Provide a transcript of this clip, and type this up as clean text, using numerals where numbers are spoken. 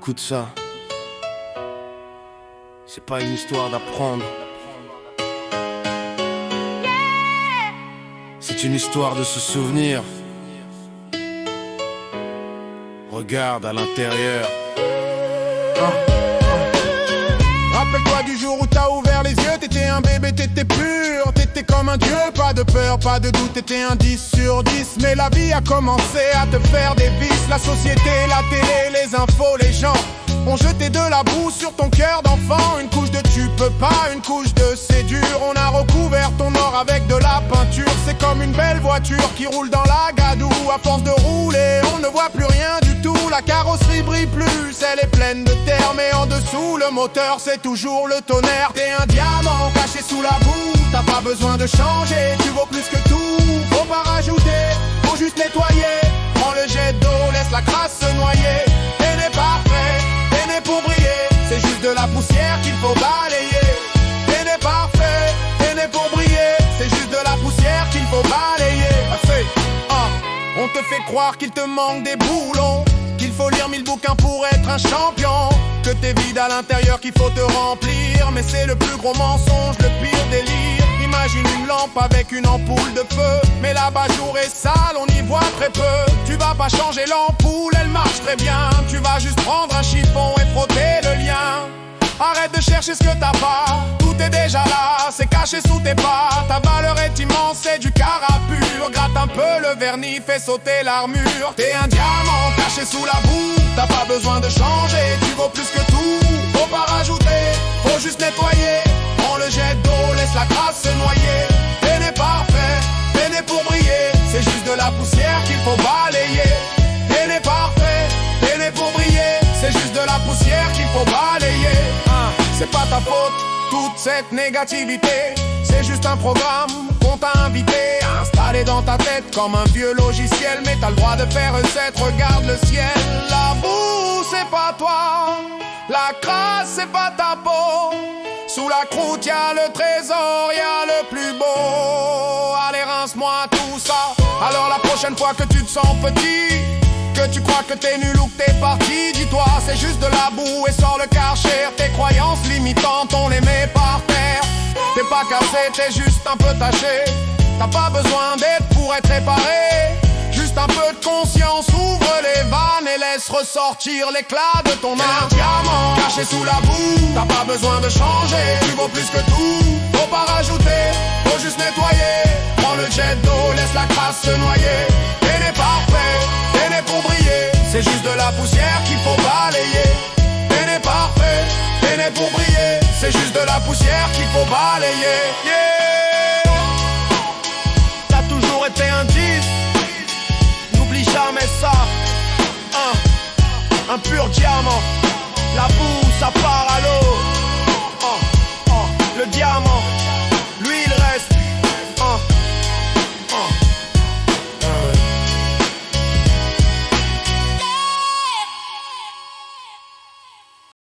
Écoute ça. C'est pas une histoire d'apprendre. C'est une histoire de se souvenir. Regarde à l'intérieur. Rappelle-toi du jour où t'as ouvert les yeux. T'étais un bébé, t'étais pur. T'étais comme un dieu, pas de peur, pas de doute. T'étais un 10 sur 10. Mais la vie a commencé à te faire des vices. La société, la télé, les infos, les gens ont jeté de la boue sur ton cœur d'enfant. Une couche de tu peux pas, une couche de c'est dur. On a recouvert ton or avec de la peinture. C'est comme une belle voiture qui roule dans la gadoue. À force de rouler, on ne voit plus rien du tout. La carrosserie brille plus, elle est pleine de terre. Mais en dessous, le moteur, c'est toujours le tonnerre. T'es un diamant caché sous la boue. T'as pas besoin de changer, tu vaux plus que tout. Faut pas rajouter, faut juste nettoyer. Prends le jet d'eau, laisse la crasse se noyer. T'es né parfait, t'es né pour briller. C'est juste de la poussière qu'il faut balayer. T'es né parfait, t'es né pour briller. C'est juste de la poussière qu'il faut balayer. On te fait croire qu'il te manque des boulons, qu'il faut lire 1000 bouquins pour être un champion, que t'es vide à l'intérieur, qu'il faut te remplir. Mais c'est le plus gros mensonge, le pire délire. Imagine une lampe avec une ampoule de feu, mais l'abat-jour est sale, on y voit très peu. Tu vas pas changer l'ampoule, elle marche très bien. Tu vas juste prendre un chiffon et frotter le lien. Arrête de chercher ce que t'as pas, tout est déjà là, c'est caché sous tes pas. Ta valeur est immense, c'est du carapur. Gratte un peu le vernis, fais sauter l'armure. T'es un diamant caché sous la boue. T'as pas besoin de changer, tu vaux plus que tout. Faut pas rajouter, faut juste nettoyer. Prends le jet d'eau, laisse la crasse se noyer. T'es né parfait, t'es né pour briller. C'est juste de la poussière qu'il faut balayer. T'es né parfait, t'es né pour briller. C'est juste de la poussière qu'il faut balayer. C'est pas ta faute, toute cette négativité. C'est juste un programme qu'on t'a invité, installé dans ta tête comme un vieux logiciel. Mais t'as le droit de faire recette, regarde le ciel. La boue c'est pas toi, la crasse c'est pas ta peau. Sous la croûte y'a le trésor, y'a le plus beau. Allez rince-moi tout ça. Alors la prochaine fois que tu te sens petit, que tu crois que t'es nul ou que t'es parti, dis-toi c'est juste de la boue et sors le karcher. Tes croyances limitantes on les met par terre. T'es pas cassé, t'es juste un peu taché. T'as pas besoin d'aide pour être réparé. Juste un peu de conscience, ouvre les vannes et laisse ressortir l'éclat de ton âme. Un diamant caché sous la boue. T'as pas besoin de changer, tu vaux plus que tout. Faut pas rajouter, faut juste nettoyer. Prends le jet d'eau, laisse la crasse se noyer. T'es né parfait, t'es né pour briller. C'est juste de la poussière qu'il faut balayer. T'es né parfait, t'es né pour briller. C'est juste de la poussière qu'il faut balayer. Yeah. T'as toujours été un 10. N'oublie jamais ça. Un pur diamant. La boue